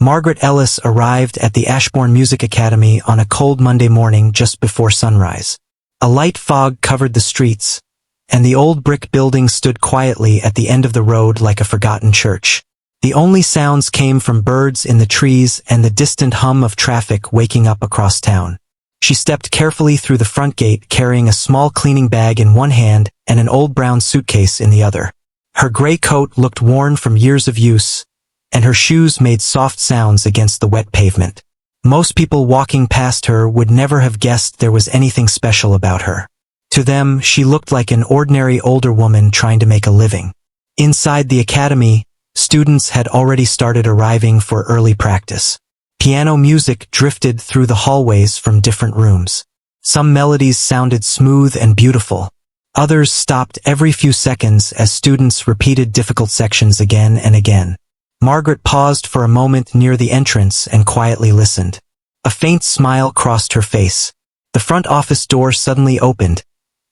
Margaret Ellis arrived at the Ashbourne Music Academy on a cold Monday morning just before sunrise. A light fog covered the streets, and the old brick building stood quietly at the end of the road like a forgotten church. The only sounds came from birds in the trees and the distant hum of traffic waking up across town. She stepped carefully through the front gate carrying a small cleaning bag in one hand and an old brown suitcase in the other. Her gray coat looked worn from years of use, and her shoes made soft sounds against the wet pavement. Most people walking past her would never have guessed there was anything special about her. To them, she looked like an ordinary older woman trying to make a living. Inside the academy, students had already started arriving for early practice. Piano music drifted through the hallways from different rooms. Some melodies sounded smooth and beautiful. Others stopped every few seconds as students repeated difficult sections again and again. Margaret paused for a moment near the entrance and quietly listened. A faint smile crossed her face. The front office door suddenly opened,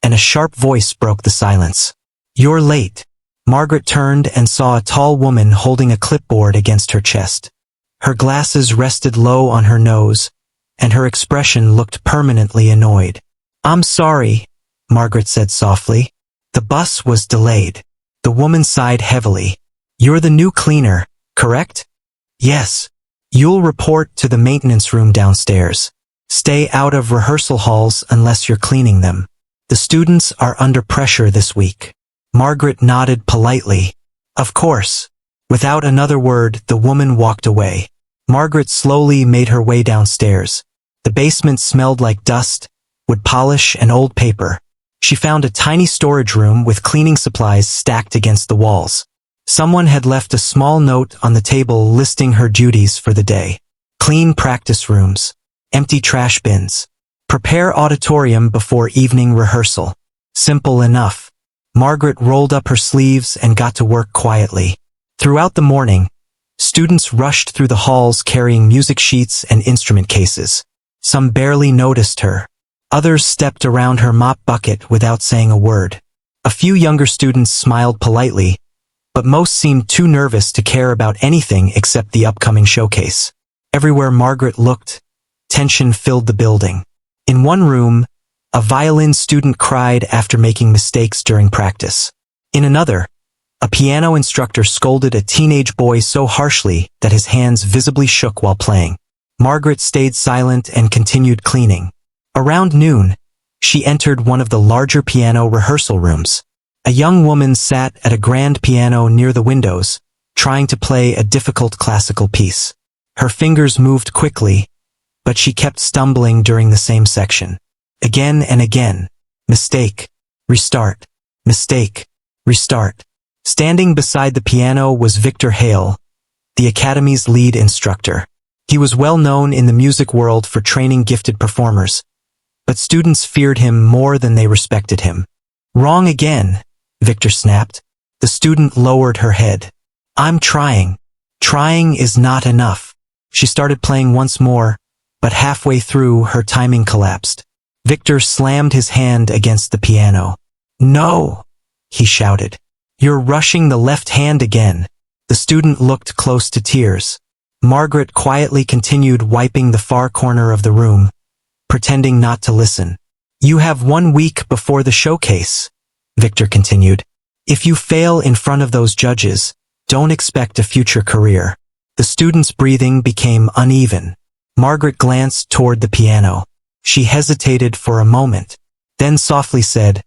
and a sharp voice broke the silence. "You're late." Margaret turned and saw a tall woman holding a clipboard against her chest. Her glasses rested low on her nose, and her expression looked permanently annoyed. "I'm sorry," Margaret said softly. "The bus was delayed." The woman sighed heavily. "You're the new cleaner, correct?" "Yes. You'll report to the maintenance room downstairs. Stay out of rehearsal halls unless you're cleaning them. The students are under pressure this week." Margaret nodded politely. "Of course." Without another word, the woman walked away. Margaret slowly made her way downstairs. The basement smelled like dust, wood polish, and old paper. She found a tiny storage room with cleaning supplies stacked against the walls. Someone had left a small note on the table listing her duties for the day. Clean practice rooms. Empty trash bins. Prepare auditorium before evening rehearsal. Simple enough. Margaret rolled up her sleeves and got to work quietly. Throughout the morning, students rushed through the halls carrying music sheets and instrument cases. Some barely noticed her. Others stepped around her mop bucket without saying a word. A few younger students smiled politely, but most seemed too nervous to care about anything except the upcoming showcase. Everywhere Margaret looked, tension filled the building. In one room, a violin student cried after making mistakes during practice. In another, a piano instructor scolded a teenage boy so harshly that his hands visibly shook while playing. Margaret stayed silent and continued cleaning. Around noon, she entered one of the larger piano rehearsal rooms. A young woman sat at a grand piano near the windows, trying to play a difficult classical piece. Her fingers moved quickly, but she kept stumbling during the same section. Again and again. Mistake. Restart. Mistake. Restart. Standing beside the piano was Victor Hale, the Academy's lead instructor. He was well known in the music world for training gifted performers, but students feared him more than they respected him. "Wrong again," Victor snapped. The student lowered her head. "I'm trying. Trying is not enough." She started playing once more, but halfway through her timing collapsed. Victor slammed his hand against the piano. "No!" he shouted. "You're rushing the left hand again." The student looked close to tears. Margaret quietly continued wiping the far corner of the room, pretending not to listen. "You have 1 week before the showcase," Victor continued. "If you fail in front of those judges, don't expect a future career." The student's breathing became uneven. Margaret glanced toward the piano. She hesitated for a moment, then softly said,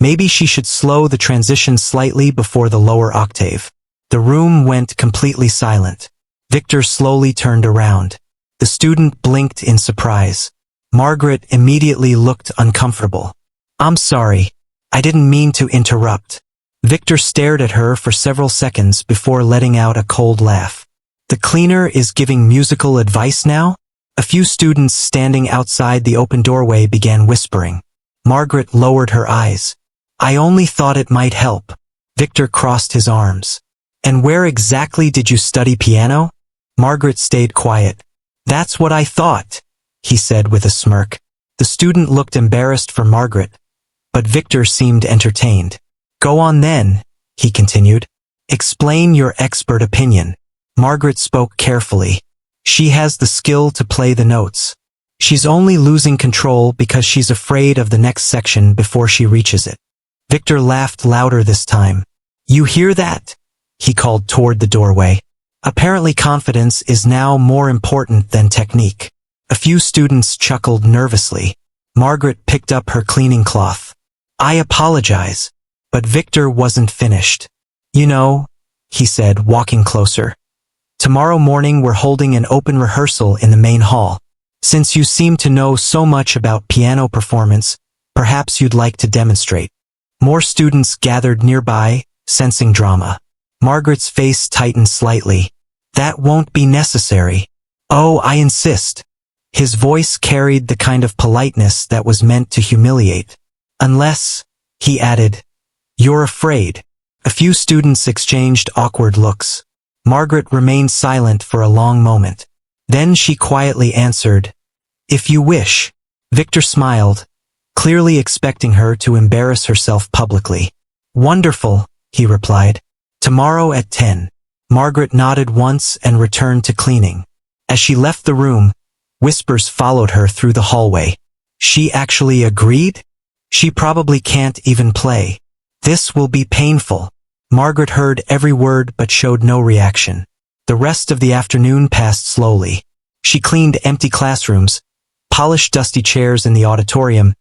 maybe she should slow the transition slightly before the lower octave. The room went completely silent. Victor slowly turned around. The student blinked in surprise. Margaret immediately looked uncomfortable. "I'm sorry. I didn't mean to interrupt." Victor stared at her for several seconds before letting out a cold laugh. "The cleaner is giving musical advice now?" A few students standing outside the open doorway began whispering. Margaret lowered her eyes. "I only thought it might help." Victor crossed his arms. "And where exactly did you study piano?" Margaret stayed quiet. "That's what I thought," he said with a smirk. The student looked embarrassed for Margaret, but Victor seemed entertained. "Go on then," he continued. "Explain your expert opinion." Margaret spoke carefully. She has the skill to play the notes. She's only losing control because she's afraid of the next section before she reaches it. Victor laughed louder this time. You hear that? He called toward the doorway. Apparently confidence is now more important than technique. A few students chuckled nervously. Margaret picked up her cleaning cloth. I apologize. But Victor wasn't finished. You know, he said, walking closer. Tomorrow morning we're holding an open rehearsal in the main hall. Since you seem to know so much about piano performance, perhaps you'd like to demonstrate. More students gathered nearby, sensing drama. Margaret's face tightened slightly. That won't be necessary. Oh, I insist. His voice carried the kind of politeness that was meant to humiliate. Unless, he added, you're afraid. A few students exchanged awkward looks. Margaret remained silent for a long moment. Then she quietly answered, if you wish. Victor smiled, clearly expecting her to embarrass herself publicly. Wonderful, he replied. Tomorrow at 10. Margaret nodded once and returned to cleaning. As she left the room, whispers followed her through the hallway. She actually agreed? She probably can't even play. This will be painful. Margaret heard every word but showed no reaction. The rest of the afternoon passed slowly. She cleaned empty classrooms, polished dusty chairs in the auditorium,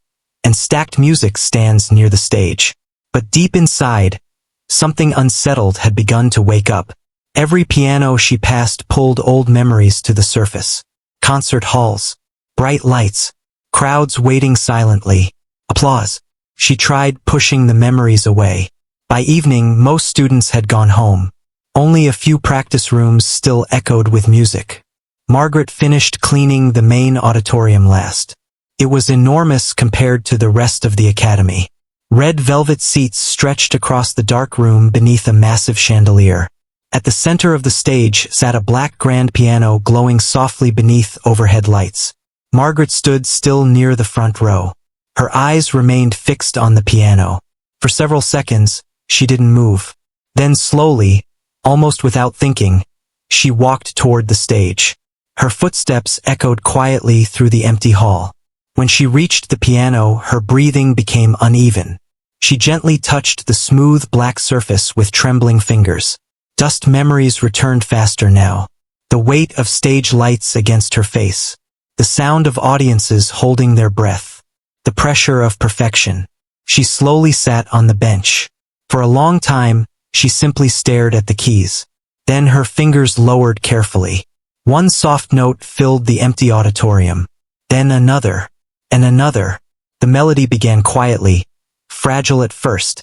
and stacked music stands near the stage. But deep inside, something unsettled had begun to wake up. Every piano she passed pulled old memories to the surface. Concert halls, bright lights, crowds waiting silently, applause. She tried pushing the memories away. By evening, most students had gone home. Only a few practice rooms still echoed with music. Margaret finished cleaning the main auditorium last. It was enormous compared to the rest of the academy. Red velvet seats stretched across the dark room beneath a massive chandelier. At the center of the stage sat a black grand piano glowing softly beneath overhead lights. Margaret stood still near the front row. Her eyes remained fixed on the piano. For several seconds, she didn't move. Then slowly, almost without thinking, she walked toward the stage. Her footsteps echoed quietly through the empty hall. When she reached the piano, her breathing became uneven. She gently touched the smooth black surface with trembling fingers. Dust memories returned faster now. The weight of stage lights against her face. The sound of audiences holding their breath. The pressure of perfection. She slowly sat on the bench. For a long time, she simply stared at the keys. Then her fingers lowered carefully. One soft note filled the empty auditorium. Then another, and another. The melody began quietly, fragile at first,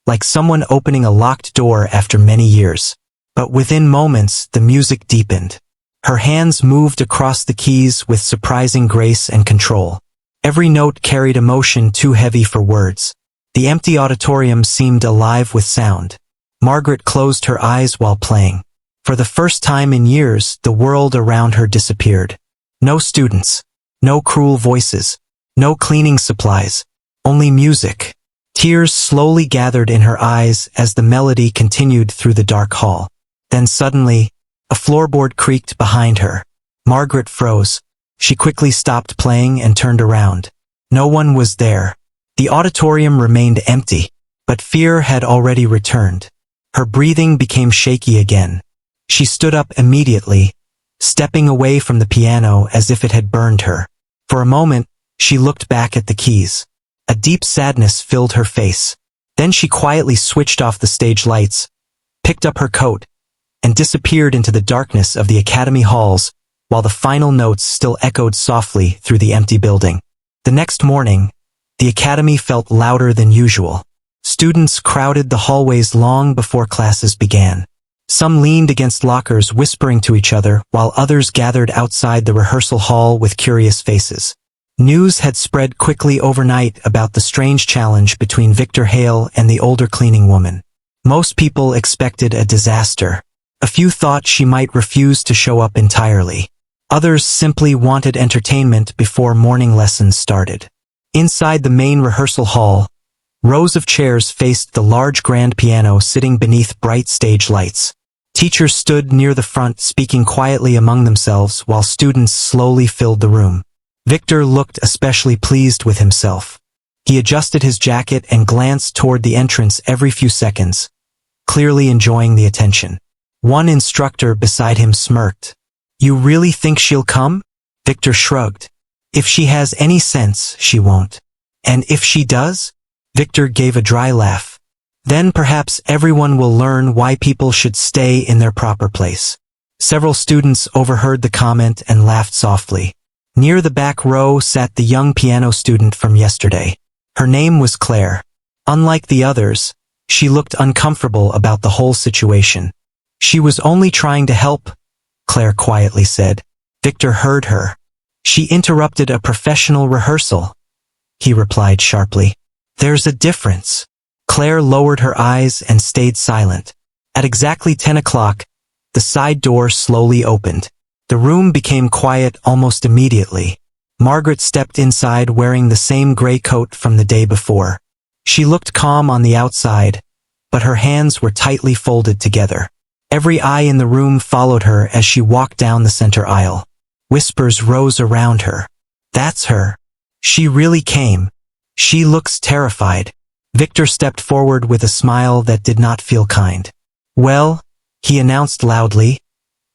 like someone opening a locked door after many years. But within moments, the music deepened. Her hands moved across the keys with surprising grace and control. Every note carried emotion too heavy for words. The empty auditorium seemed alive with sound. Margaret closed her eyes while playing. For the first time in years, the world around her disappeared. No students. No cruel voices. No cleaning supplies. Only music. Tears slowly gathered in her eyes as the melody continued through the dark hall. Then suddenly, a floorboard creaked behind her. Margaret froze. She quickly stopped playing and turned around. No one was there. The auditorium remained empty, but fear had already returned. Her breathing became shaky again. She stood up immediately, stepping away from the piano as if it had burned her. For a moment, she looked back at the keys. A deep sadness filled her face. Then she quietly switched off the stage lights, picked up her coat, and disappeared into the darkness of the academy halls, while the final notes still echoed softly through the empty building. The next morning, the academy felt louder than usual. Students crowded the hallways long before classes began. Some leaned against lockers whispering to each other, while others gathered outside the rehearsal hall with curious faces. News had spread quickly overnight about the strange challenge between Victor Hale and the older cleaning woman. Most people expected a disaster. A few thought she might refuse to show up entirely. Others simply wanted entertainment before morning lessons started. Inside the main rehearsal hall, rows of chairs faced the large grand piano sitting beneath bright stage lights. Teachers stood near the front speaking quietly among themselves while students slowly filled the room. Victor looked especially pleased with himself. He adjusted his jacket and glanced toward the entrance every few seconds, clearly enjoying the attention. One instructor beside him smirked. "You really think she'll come?" Victor shrugged. "If she has any sense, she won't. And if she does?" Victor gave a dry laugh. "Then perhaps everyone will learn why people should stay in their proper place." Several students overheard the comment and laughed softly. Near the back row sat the young piano student from yesterday. Her name was Claire. Unlike the others, she looked uncomfortable about the whole situation. "She was only trying to help," Claire quietly said. Victor heard her. "She interrupted a professional rehearsal," he replied sharply. "There's a difference." Claire lowered her eyes and stayed silent. At exactly 10 o'clock, the side door slowly opened. The room became quiet almost immediately. Margaret stepped inside wearing the same gray coat from the day before. She looked calm on the outside, but her hands were tightly folded together. Every eye in the room followed her as she walked down the center aisle. Whispers rose around her. "That's her. She really came. She looks terrified." Victor stepped forward with a smile that did not feel kind. "Well," he announced loudly,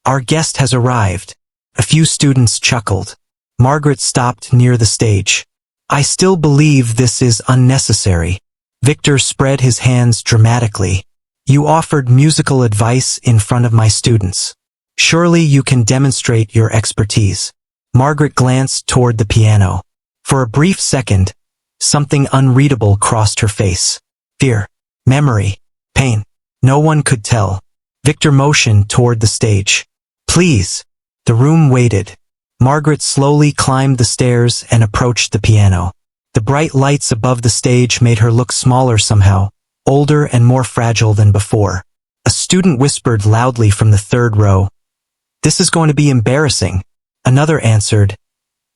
"our guest has arrived." A few students chuckled. Margaret stopped near the stage. "I still believe this is unnecessary." Victor spread his hands dramatically. "You offered musical advice in front of my students. Surely you can demonstrate your expertise." Margaret glanced toward the piano. For a brief second, something unreadable crossed her face. Fear, memory, pain. No one could tell. Victor motioned toward the stage. "Please." The room waited. Margaret slowly climbed the stairs and approached the piano. The bright lights above the stage made her look smaller somehow, older and more fragile than before. A student whispered loudly from the third row, "This is going to be embarrassing." Another answered,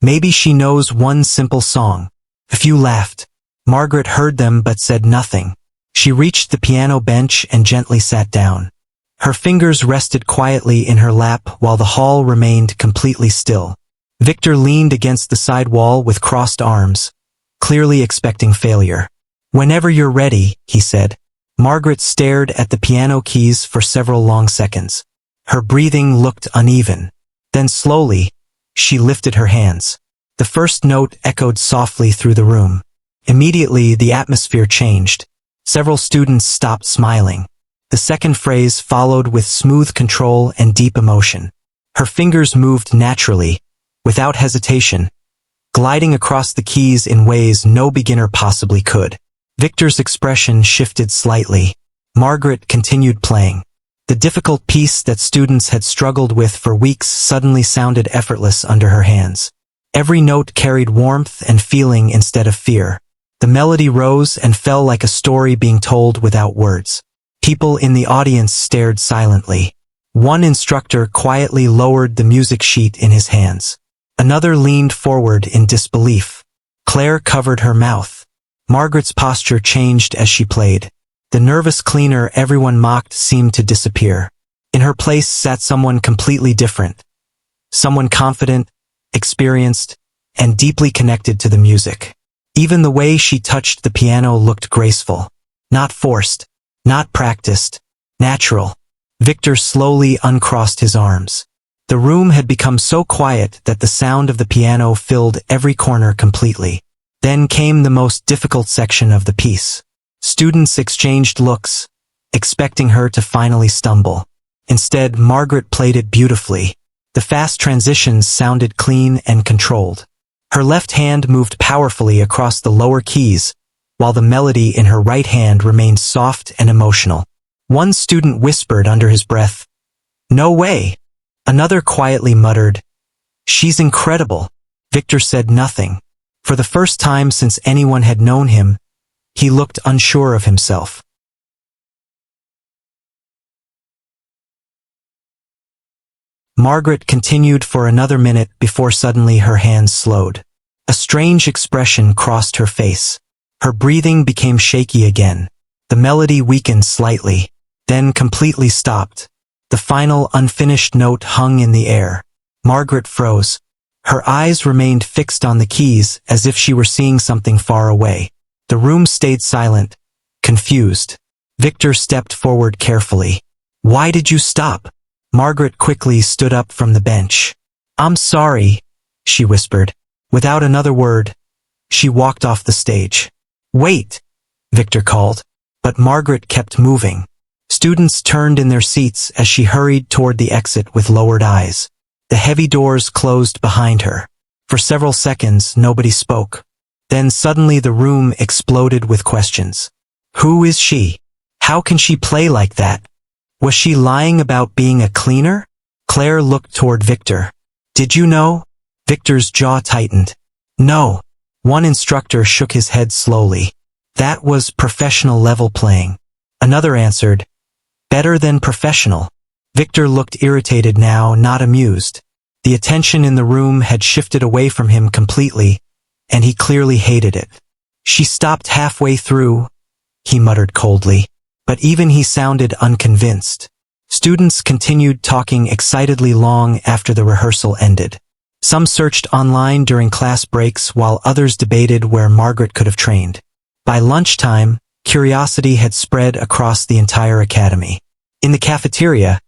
"Maybe she knows one simple song." A few laughed. Margaret heard them but said nothing. She reached the piano bench and gently sat down. Her fingers rested quietly in her lap while the hall remained completely still. Victor leaned against the side wall with crossed arms, clearly expecting failure. "Whenever you're ready," he said. Margaret stared at the piano keys for several long seconds. Her breathing looked uneven. Then slowly, she lifted her hands. The first note echoed softly through the room. Immediately, the atmosphere changed. Several students stopped smiling. The second phrase followed with smooth control and deep emotion. Her fingers moved naturally, without hesitation, gliding across the keys in ways no beginner possibly could. Victor's expression shifted slightly. Margaret continued playing. The difficult piece that students had struggled with for weeks suddenly sounded effortless under her hands. Every note carried warmth and feeling instead of fear. The melody rose and fell like a story being told without words. People in the audience stared silently. One instructor quietly lowered the music sheet in his hands. Another leaned forward in disbelief. Claire covered her mouth. Margaret's posture changed as she played. The nervous cleaner everyone mocked seemed to disappear. In her place sat someone completely different. Someone confident, experienced, and deeply connected to the music. Even the way she touched the piano looked graceful. Not forced, not practiced, natural. Victor slowly uncrossed his arms. The room had become so quiet that the sound of the piano filled every corner completely. Then came the most difficult section of the piece. Students exchanged looks, expecting her to finally stumble. Instead, Margaret played it beautifully. The fast transitions sounded clean and controlled. Her left hand moved powerfully across the lower keys, while the melody in her right hand remained soft and emotional. One student whispered under his breath, "No way." Another quietly muttered, "She's incredible." Victor said nothing. For the first time since anyone had known him, he looked unsure of himself. Margaret continued for another minute before suddenly her hands slowed. A strange expression crossed her face. Her breathing became shaky again. The melody weakened slightly, then completely stopped. The final unfinished note hung in the air. Margaret froze. Her eyes remained fixed on the keys as if she were seeing something far away. The room stayed silent, confused. Victor stepped forward carefully. "Why did you stop?" Margaret quickly stood up from the bench. "I'm sorry," she whispered. Without another word, she walked off the stage. "Wait," Victor called. But Margaret kept moving. Students turned in their seats as she hurried toward the exit with lowered eyes. The heavy doors closed behind her. For several seconds, nobody spoke. Then suddenly the room exploded with questions. Who is she? How can she play like that? Was she lying about being a cleaner? Claire looked toward Victor. "Did you know?" Victor's jaw tightened. "No." One instructor shook his head slowly. "That was professional level playing." Another answered, "Better than professional." Victor looked irritated now, not amused. The attention in the room had shifted away from him completely, and he clearly hated it. "She stopped halfway through," he muttered coldly. But even he sounded unconvinced. Students continued talking excitedly long after the rehearsal ended. Some searched online during class breaks while others debated where Margaret could have trained. By lunchtime, curiosity had spread across the entire academy. In the cafeteria,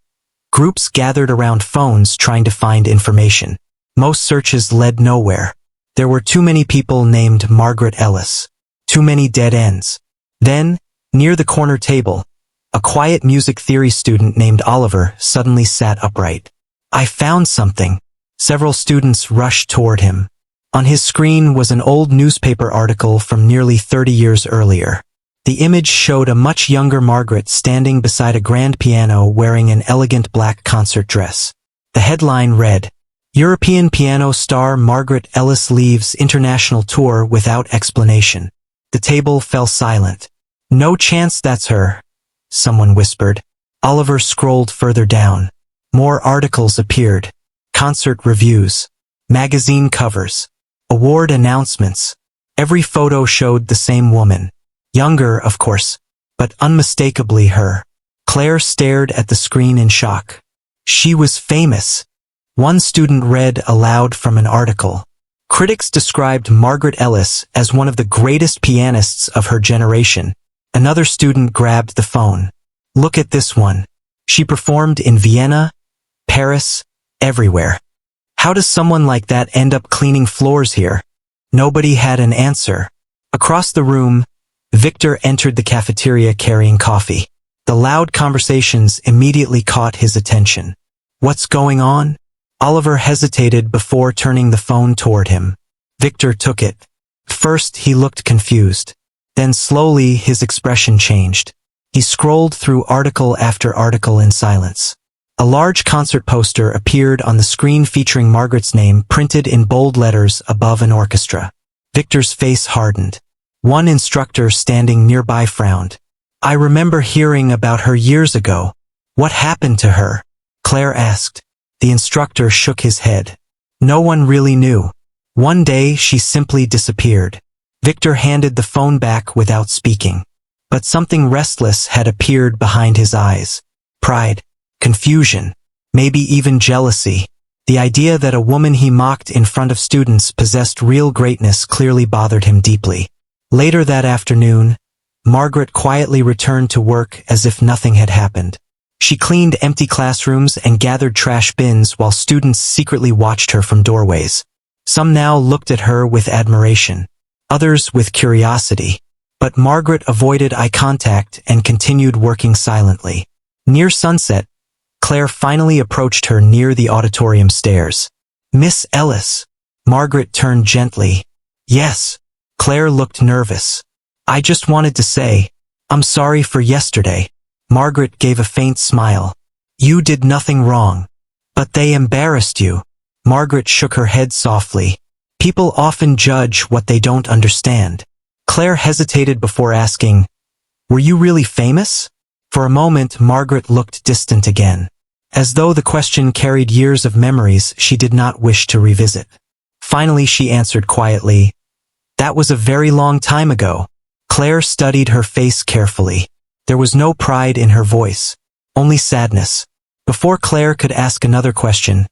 groups gathered around phones trying to find information. Most searches led nowhere. There were too many people named Margaret Ellis. Too many dead ends. Then, near the corner table, a quiet music theory student named Oliver suddenly sat upright. "I found something." Several students rushed toward him. On his screen was an old newspaper article from nearly 30 years earlier. The image showed a much younger Margaret standing beside a grand piano wearing an elegant black concert dress. The headline read, "European piano star Margaret Ellis leaves international tour without explanation." The table fell silent. "No chance that's her," someone whispered. Oliver scrolled further down. More articles appeared. Concert reviews. Magazine covers. Award announcements. Every photo showed the same woman. Younger, of course, but unmistakably her. Claire stared at the screen in shock. She was famous. One student read aloud from an article. Critics described Margaret Ellis as one of the greatest pianists of her generation. Another student grabbed the phone. "Look at this one. She performed in Vienna, Paris, everywhere. How does someone like that end up cleaning floors here?" Nobody had an answer. Across the room, Victor entered the cafeteria carrying coffee. The loud conversations immediately caught his attention. "What's going on?" Oliver hesitated before turning the phone toward him. Victor took it. First, he looked confused. Then slowly, his expression changed. He scrolled through article after article in silence. A large concert poster appeared on the screen featuring Margaret's name printed in bold letters above an orchestra. Victor's face hardened. One instructor standing nearby frowned. "I remember hearing about her years ago. What happened to her?" Claire asked. The instructor shook his head. "No one really knew. One day she simply disappeared." Victor handed the phone back without speaking. But something restless had appeared behind his eyes. Pride. Confusion. Maybe even jealousy. The idea that a woman he mocked in front of students possessed real greatness clearly bothered him deeply. Later that afternoon, Margaret quietly returned to work as if nothing had happened. She cleaned empty classrooms and gathered trash bins while students secretly watched her from doorways. Some now looked at her with admiration, others with curiosity. But Margaret avoided eye contact and continued working silently. Near sunset, Claire finally approached her near the auditorium stairs. "Miss Ellis." Margaret turned gently. "Yes." Claire looked nervous. "I just wanted to say, I'm sorry for yesterday." Margaret gave a faint smile. "You did nothing wrong. But they embarrassed you." Margaret shook her head softly. "People often judge what they don't understand." Claire hesitated before asking, "Were you really famous?" For a moment, Margaret looked distant again. As though the question carried years of memories she did not wish to revisit. Finally, she answered quietly, "That was a very long time ago." Claire studied her face carefully. There was no pride in her voice, only sadness. Before Claire could ask another question,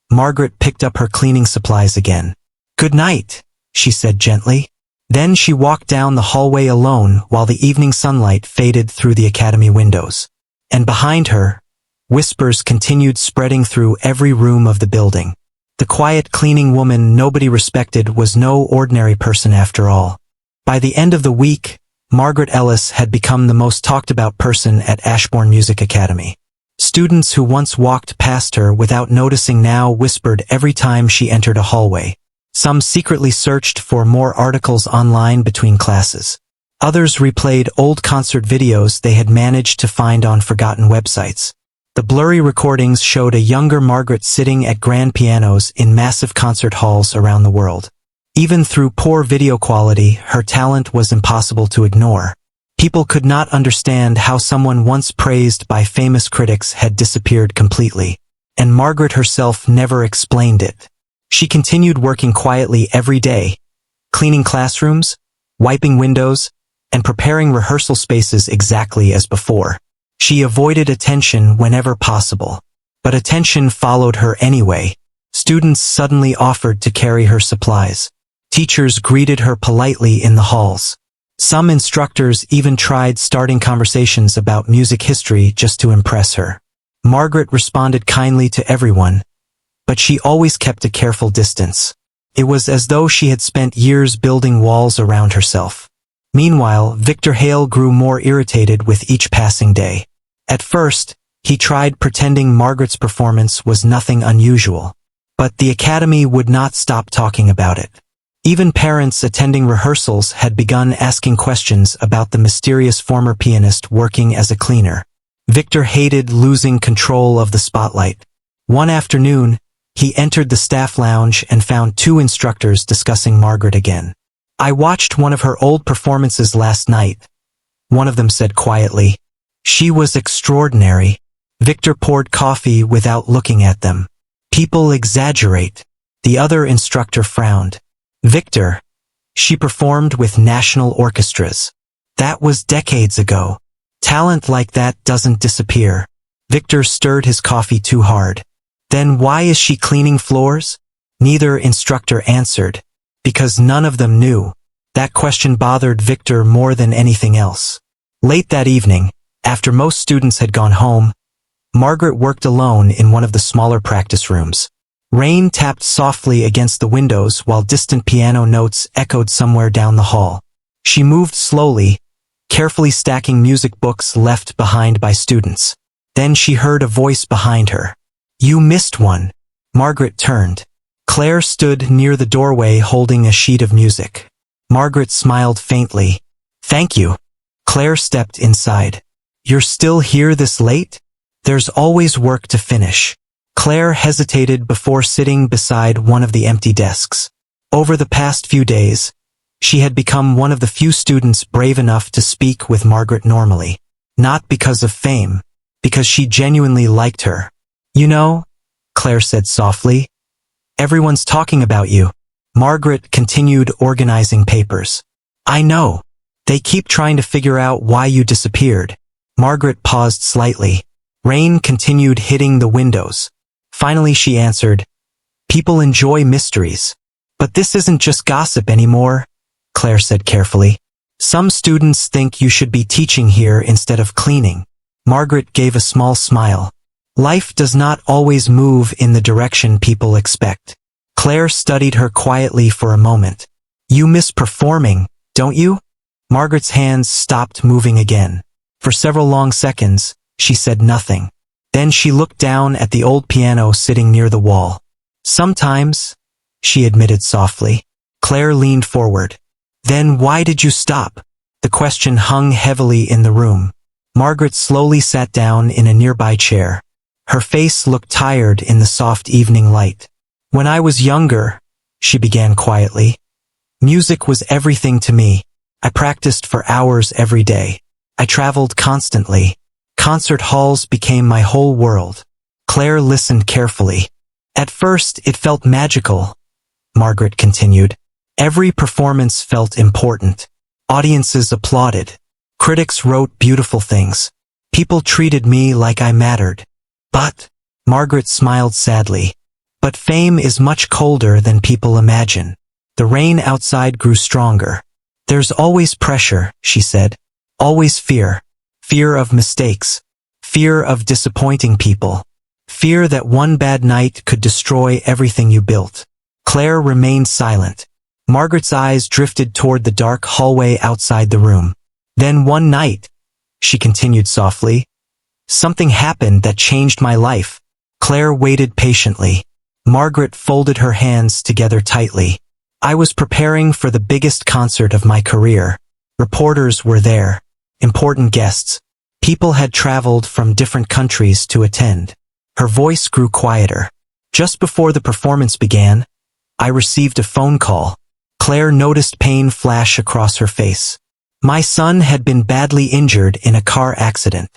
Margaret picked up her cleaning supplies again. "Good night," she said gently. Then she walked down the hallway alone while the evening sunlight faded through the academy windows. And behind her, whispers continued spreading through every room of the building. The quiet cleaning woman nobody respected was no ordinary person after all. By the end of the week, Margaret Ellis had become the most talked about person at Ashbourne Music Academy. Students who once walked past her without noticing now whispered every time she entered a hallway. Some secretly searched for more articles online between classes. Others replayed old concert videos they had managed to find on forgotten websites. The blurry recordings showed a younger Margaret sitting at grand pianos in massive concert halls around the world. Even through poor video quality, her talent was impossible to ignore. People could not understand how someone once praised by famous critics had disappeared completely, and Margaret herself never explained it. She continued working quietly every day, cleaning classrooms, wiping windows, and preparing rehearsal spaces exactly as before. She avoided attention whenever possible, but attention followed her anyway. Students suddenly offered to carry her supplies. Teachers greeted her politely in the halls. Some instructors even tried starting conversations about music history just to impress her. Margaret responded kindly to everyone, but she always kept a careful distance. It was as though she had spent years building walls around herself. Meanwhile, Victor Hale grew more irritated with each passing day. At first, he tried pretending Margaret's performance was nothing unusual, but the academy would not stop talking about it. Even parents attending rehearsals had begun asking questions about the mysterious former pianist working as a cleaner. Victor hated losing control of the spotlight. One afternoon, he entered the staff lounge and found two instructors discussing Margaret again. "I watched one of her old performances last night," one of them said quietly. "She was extraordinary." Victor poured coffee without looking at them. "People exaggerate." The other instructor frowned. "Victor, she performed with national orchestras. That was decades ago. Talent like that doesn't disappear." Victor stirred his coffee too hard. "Then why is she cleaning floors?" Neither instructor answered, because none of them knew. That question bothered Victor more than anything else. Late that evening, after most students had gone home, Margaret worked alone in one of the smaller practice rooms. Rain tapped softly against the windows while distant piano notes echoed somewhere down the hall. She moved slowly, carefully stacking music books left behind by students. Then she heard a voice behind her. "You missed one." Margaret turned. Claire stood near the doorway holding a sheet of music. Margaret smiled faintly. "Thank you." Claire stepped inside. "You're still here this late? There's always work to finish." Claire hesitated before sitting beside one of the empty desks. Over the past few days, she had become one of the few students brave enough to speak with Margaret normally. Not because of fame, because she genuinely liked her. "You know," Claire said softly, "everyone's talking about you." Margaret continued organizing papers. "I know. They keep trying to figure out why you disappeared." Margaret paused slightly. Rain continued hitting the windows. Finally she answered, "People enjoy mysteries. But this isn't just gossip anymore," Claire said carefully. "Some students think you should be teaching here instead of cleaning." Margaret gave a small smile. Life does not always move in the direction people expect. Claire studied her quietly for a moment. "You miss performing, don't you?" Margaret's hands stopped moving again. For several long seconds, she said nothing. Then she looked down at the old piano sitting near the wall. "Sometimes," she admitted softly. Claire leaned forward. "Then why did you stop?" The question hung heavily in the room. Margaret slowly sat down in a nearby chair. Her face looked tired in the soft evening light. "When I was younger," she began quietly, "music was everything to me. I practiced for hours every day. I traveled constantly. Concert halls became my whole world." Claire listened carefully. "At first it felt magical," Margaret continued. "Every performance felt important. Audiences applauded. Critics wrote beautiful things. People treated me like I mattered. But, Margaret smiled sadly. But fame is much colder than people imagine. The rain outside grew stronger. There's always pressure, she said. Always fear. Fear of mistakes. Fear of disappointing people. Fear that one bad night could destroy everything you built. Claire remained silent. Margaret's eyes drifted toward the dark hallway outside the room. Then one night, she continued softly, something happened that changed my life. Claire waited patiently. Margaret folded her hands together tightly. I was preparing for the biggest concert of my career. Reporters were there. Important guests. People had traveled from different countries to attend. Her voice grew quieter. Just before the performance began, I received a phone call. Claire noticed pain flash across her face. My son had been badly injured in a car accident.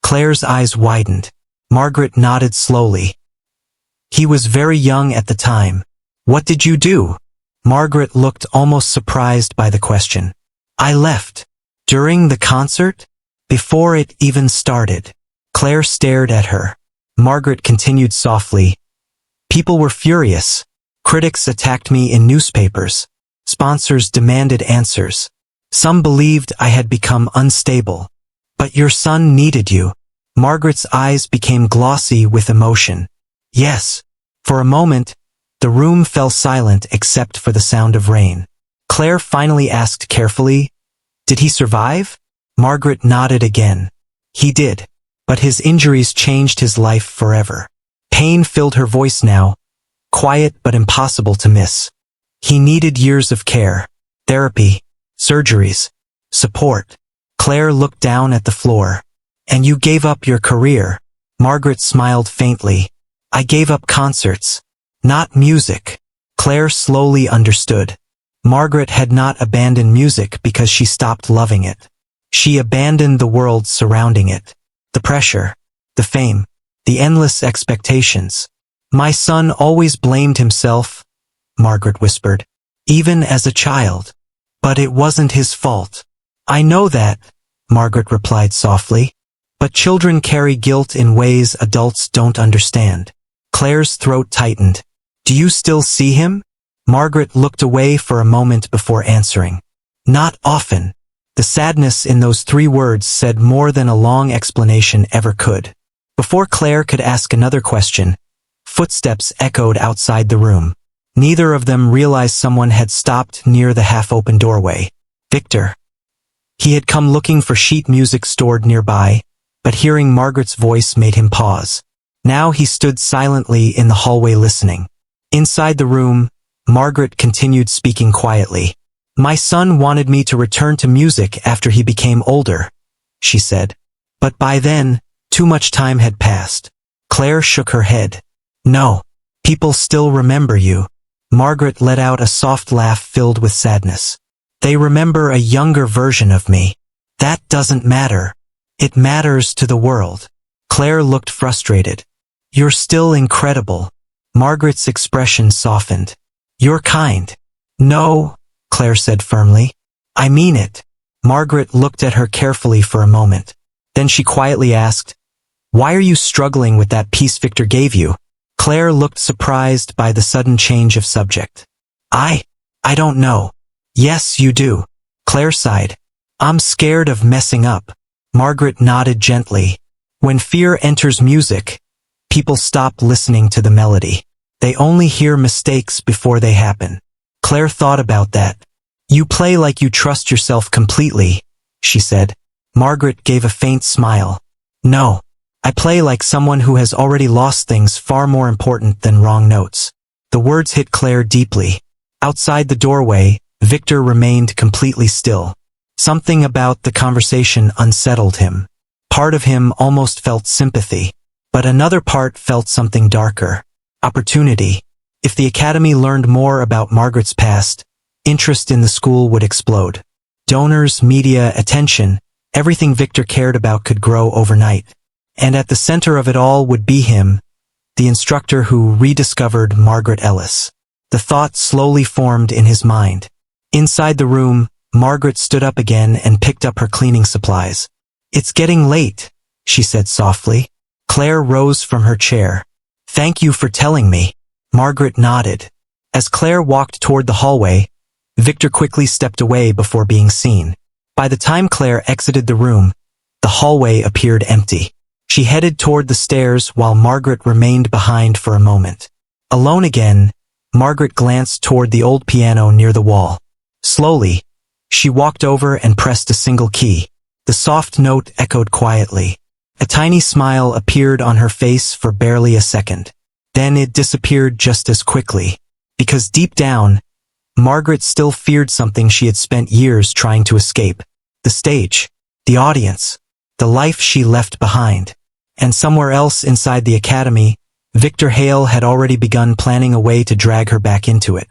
Claire's eyes widened. Margaret nodded slowly. He was very young at the time. What did you do? Margaret looked almost surprised by the question. I left. During the concert? Before it even started. Claire stared at her. Margaret continued softly. People were furious. Critics attacked me in newspapers. Sponsors demanded answers. Some believed I had become unstable. But your son needed you. Margaret's eyes became glossy with emotion. Yes. For a moment, the room fell silent except for the sound of rain. Claire finally asked carefully, did he survive? Margaret nodded again. He did. But his injuries changed his life forever. Pain filled her voice now, quiet but impossible to miss. He needed years of care, therapy, surgeries, support. Claire looked down at the floor. And you gave up your career. Margaret smiled faintly. I gave up concerts. Not music. Claire slowly understood. Margaret had not abandoned music because she stopped loving it. She abandoned the world surrounding it. The pressure, the fame, the endless expectations. My son always blamed himself, Margaret whispered, even as a child. But it wasn't his fault. I know that, Margaret replied softly. But children carry guilt in ways adults don't understand. Claire's throat tightened. Do you still see him? Margaret looked away for a moment before answering. Not often. The sadness in those 3 words said more than a long explanation ever could. Before Claire could ask another question, footsteps echoed outside the room. Neither of them realized someone had stopped near the half-open doorway. Victor. He had come looking for sheet music stored nearby, but hearing Margaret's voice made him pause. Now he stood silently in the hallway listening. Inside the room, Margaret continued speaking quietly. My son wanted me to return to music after he became older, she said. But by then, too much time had passed. Claire shook her head. No, people still remember you. Margaret let out a soft laugh filled with sadness. They remember a younger version of me. That doesn't matter. It matters to the world. Claire looked frustrated. You're still incredible. Margaret's expression softened. You're kind. No, Claire said firmly. I mean it. Margaret looked at her carefully for a moment. Then she quietly asked, why are you struggling with that piece Victor gave you? Claire looked surprised by the sudden change of subject. I don't know. Yes, you do. Claire sighed. I'm scared of messing up. Margaret nodded gently. When fear enters music, people stop listening to the melody. They only hear mistakes before they happen. Claire thought about that. You play like you trust yourself completely, she said. Margaret gave a faint smile. No, I play like someone who has already lost things far more important than wrong notes. The words hit Claire deeply. Outside the doorway, Victor remained completely still. Something about the conversation unsettled him. Part of him almost felt sympathy, but another part felt something darker. Opportunity. If the academy learned more about Margaret's past, interest in the school would explode. Donors, media, attention, everything Victor cared about could grow overnight. And at the center of it all would be him, the instructor who rediscovered Margaret Ellis. The thought slowly formed in his mind. Inside the room, Margaret stood up again and picked up her cleaning supplies. It's getting late, she said softly. Claire rose from her chair. "Thank you for telling me." Margaret nodded. As Claire walked toward the hallway, Victor quickly stepped away before being seen. By the time Claire exited the room, the hallway appeared empty. She headed toward the stairs while Margaret remained behind for a moment. Alone again, Margaret glanced toward the old piano near the wall. Slowly, she walked over and pressed a single key. The soft note echoed quietly. A tiny smile appeared on her face for barely a second. Then it disappeared just as quickly. Because deep down, Margaret still feared something she had spent years trying to escape. The stage, the audience, the life she left behind. And somewhere else inside the academy, Victor Hale had already begun planning a way to drag her back into it.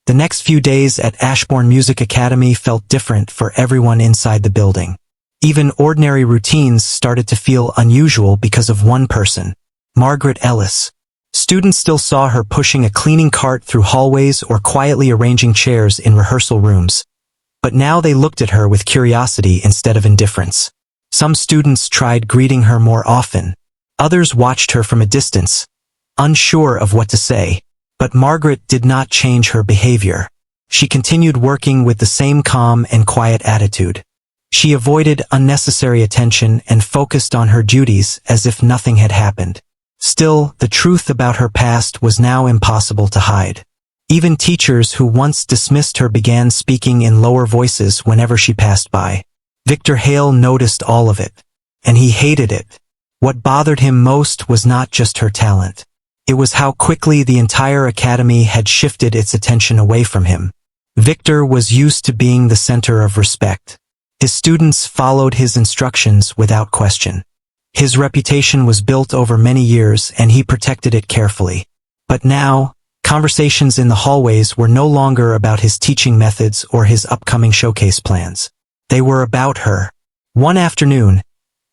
The next few days at Ashbourne Music Academy felt different for everyone inside the building. Even ordinary routines started to feel unusual because of one person, Margaret Ellis. Students still saw her pushing a cleaning cart through hallways or quietly arranging chairs in rehearsal rooms. But now they looked at her with curiosity instead of indifference. Some students tried greeting her more often. Others watched her from a distance, unsure of what to say. But Margaret did not change her behavior. She continued working with the same calm and quiet attitude. She avoided unnecessary attention and focused on her duties as if nothing had happened. Still, the truth about her past was now impossible to hide. Even teachers who once dismissed her began speaking in lower voices whenever she passed by. Victor Hale noticed all of it, and he hated it. What bothered him most was not just her talent. It was how quickly the entire academy had shifted its attention away from him. Victor was used to being the center of respect. His students followed his instructions without question. His reputation was built over many years and he protected it carefully. But now, conversations in the hallways were no longer about his teaching methods or his upcoming showcase plans. They were about her. One afternoon,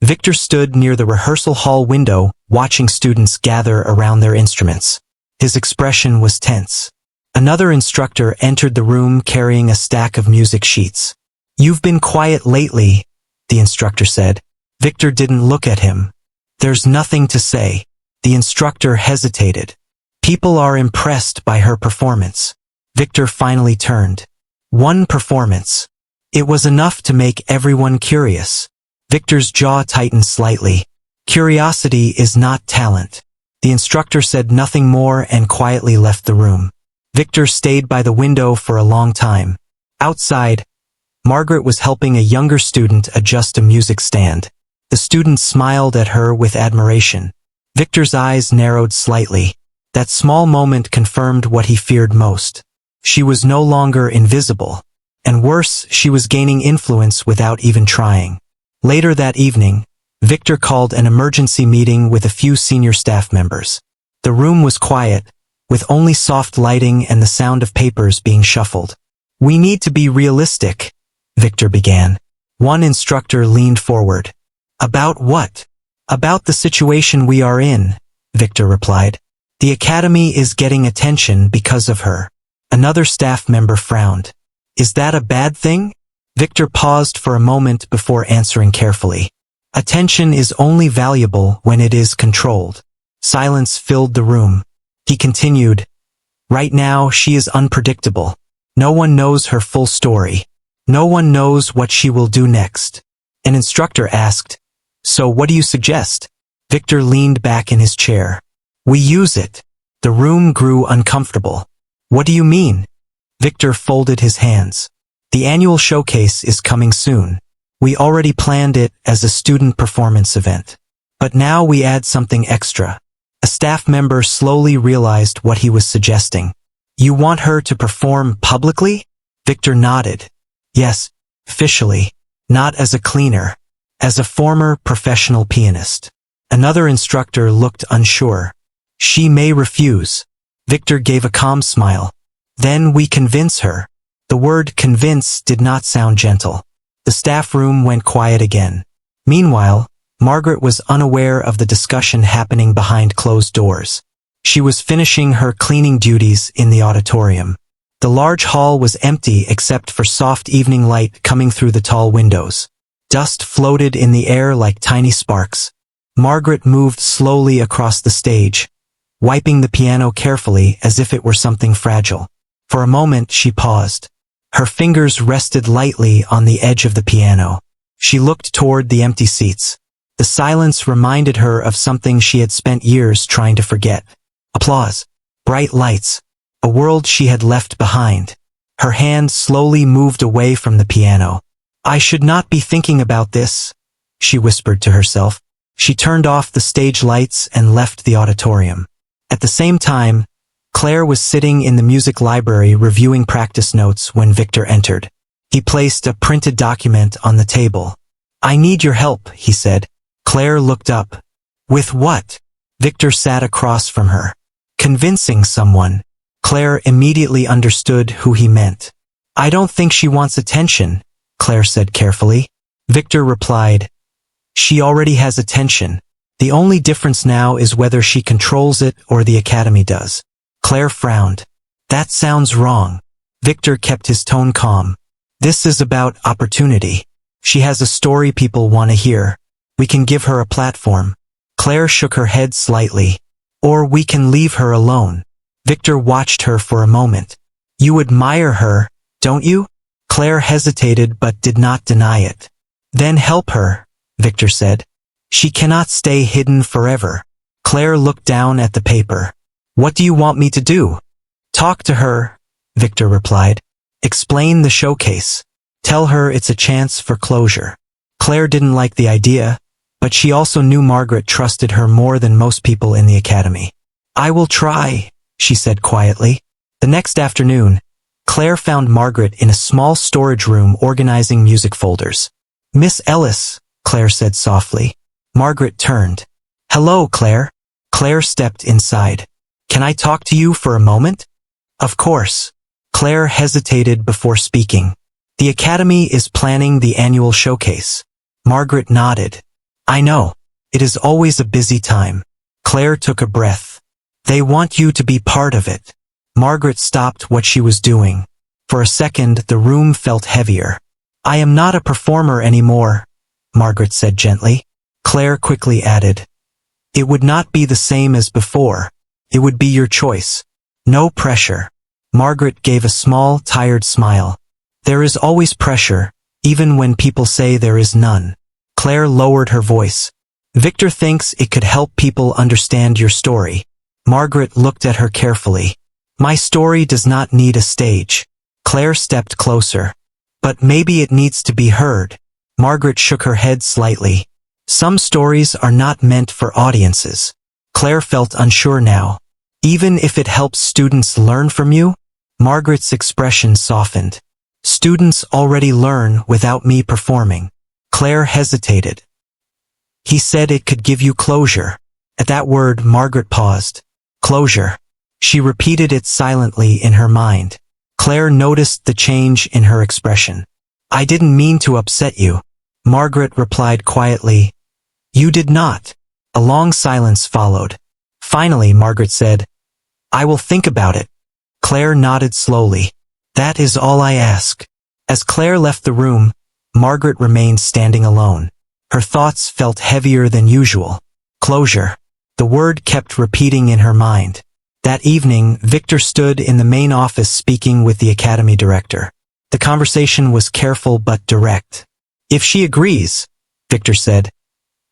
Victor stood near the rehearsal hall window, watching students gather around their instruments. His expression was tense. Another instructor entered the room carrying a stack of music sheets. "You've been quiet lately," the instructor said. Victor didn't look at him. "There's nothing to say." The instructor hesitated. "People are impressed by her performance." Victor finally turned. One performance. It was enough to make everyone curious. Victor's jaw tightened slightly. "Curiosity is not talent." The instructor said nothing more and quietly left the room. Victor stayed by the window for a long time. Outside, Margaret was helping a younger student adjust a music stand. The student smiled at her with admiration. Victor's eyes narrowed slightly. That small moment confirmed what he feared most. She was no longer invisible. And worse, she was gaining influence without even trying. Later that evening, Victor called an emergency meeting with a few senior staff members. The room was quiet, with only soft lighting and the sound of papers being shuffled. "We need to be realistic," Victor began. One instructor leaned forward. "About what?" "About the situation we are in," Victor replied. "The academy is getting attention because of her." Another staff member frowned. "Is that a bad thing?" Victor paused for a moment before answering carefully. "Attention is only valuable when it is controlled." Silence filled the room. He continued, "Right now she is unpredictable. No one knows her full story. No one knows what she will do next." An instructor asked, "So what do you suggest?" Victor leaned back in his chair. "We use it." The room grew uncomfortable. "What do you mean?" Victor folded his hands. "The annual showcase is coming soon. We already planned it as a student performance event. But now we add something extra." A staff member slowly realized what he was suggesting. "You want her to perform publicly?" Victor nodded. "Yes, officially. Not as a cleaner. As a former professional pianist." Another instructor looked unsure. "She may refuse." Victor gave a calm smile. "Then we convince her." The word convince did not sound gentle. The staff room went quiet again. Meanwhile, Margaret was unaware of the discussion happening behind closed doors. She was finishing her cleaning duties in the auditorium. The large hall was empty except for soft evening light coming through the tall windows. Dust floated in the air like tiny sparks. Margaret moved slowly across the stage, wiping the piano carefully as if it were something fragile. For a moment she paused. Her fingers rested lightly on the edge of the piano. She looked toward the empty seats. The silence reminded her of something she had spent years trying to forget. Applause. Bright lights. A world she had left behind. Her hand slowly moved away from the piano. "I should not be thinking about this," she whispered to herself. She turned off the stage lights and left the auditorium. At the same time, Claire was sitting in the music library reviewing practice notes when Victor entered. He placed a printed document on the table. "I need your help," he said. Claire looked up. "With what?" Victor sat across from her. "Convincing someone." Claire immediately understood who he meant. "I don't think she wants attention," Claire said carefully. Victor replied, "She already has attention. The only difference now is whether she controls it or the academy does." Claire frowned. "That sounds wrong." Victor kept his tone calm. "This is about opportunity. She has a story people want to hear. We can give her a platform." Claire shook her head slightly. "Or we can leave her alone." Victor watched her for a moment. "You admire her, don't you?" Claire hesitated but did not deny it. "Then help her," Victor said. "She cannot stay hidden forever." Claire looked down at the paper. "What do you want me to do?" "Talk to her," Victor replied. "Explain the showcase. Tell her it's a chance for closure." Claire didn't like the idea, but she also knew Margaret trusted her more than most people in the academy. "I will try," she said quietly. The next afternoon, Claire found Margaret in a small storage room organizing music folders. "Miss Ellis," Claire said softly. Margaret turned. "Hello, Claire." Claire stepped inside. "Can I talk to you for a moment?" "Of course." Claire hesitated before speaking. "The academy is planning the annual showcase." Margaret nodded. "I know. It is always a busy time." Claire took a breath. "They want you to be part of it." Margaret stopped what she was doing. For a second, the room felt heavier. "I am not a performer anymore," Margaret said gently. Claire quickly added, "It would not be the same as before. It would be your choice. No pressure." Margaret gave a small, tired smile. "There is always pressure, even when people say there is none." Claire lowered her voice. "Victor thinks it could help people understand your story." Margaret looked at her carefully. "My story does not need a stage." Claire stepped closer. "But maybe it needs to be heard." Margaret shook her head slightly. "Some stories are not meant for audiences." Claire felt unsure now. "Even if it helps students learn from you?" Margaret's expression softened. "Students already learn without me performing." Claire hesitated. "He said it could give you closure." At that word, Margaret paused. "Closure." She repeated it silently in her mind. Claire noticed the change in her expression. "I didn't mean to upset you." Margaret replied quietly, "You did not." A long silence followed. Finally, Margaret said, "I will think about it." Claire nodded slowly. "That is all I ask." As Claire left the room, Margaret remained standing alone. Her thoughts felt heavier than usual. Closure. The word kept repeating in her mind. That evening, Victor stood in the main office speaking with the academy director. The conversation was careful but direct. "If she agrees," Victor said,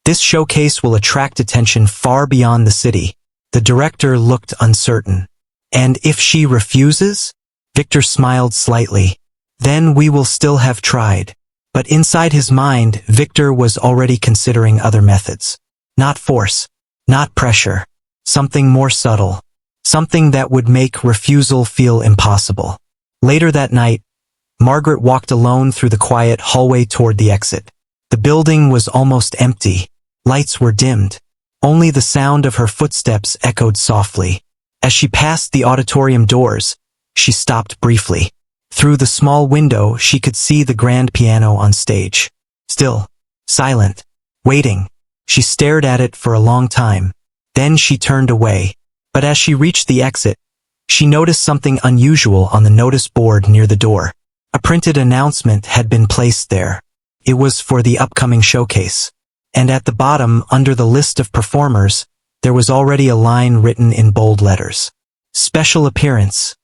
"this showcase will attract attention far beyond the city." The director looked uncertain. "And if she refuses?" Victor smiled slightly. "Then we will still have tried." But inside his mind, Victor was already considering other methods. Not force, not pressure, something more subtle. Something that would make refusal feel impossible. Later that night, Margaret walked alone through the quiet hallway toward the exit. The building was almost empty. Lights were dimmed. Only the sound of her footsteps echoed softly. As she passed the auditorium doors, she stopped briefly. Through the small window, she could see the grand piano on stage. Still, silent, waiting. She stared at it for a long time. Then she turned away. But as she reached the exit, she noticed something unusual on the notice board near the door. A printed announcement had been placed there. It was for the upcoming showcase. and at the bottom, under the list of performers, there was already a line written in bold letters. Special appearance.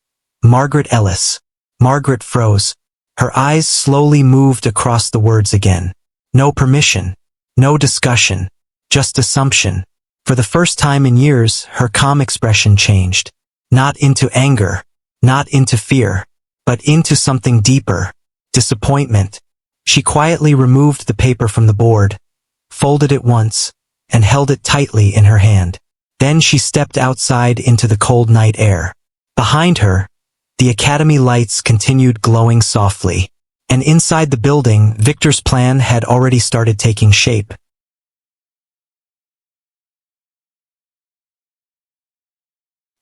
Margaret Ellis. Margaret froze. Her eyes slowly moved across the words again. No permission. No discussion. Just assumption. For the first time in years, her calm expression changed. Not into anger. Not into fear. But into something deeper. Disappointment. She quietly removed the paper from the board, folded it once, and held it tightly in her hand. Then she stepped outside into the cold night air. Behind her, the academy lights continued glowing softly, and inside the building, Victor's plan had already started taking shape.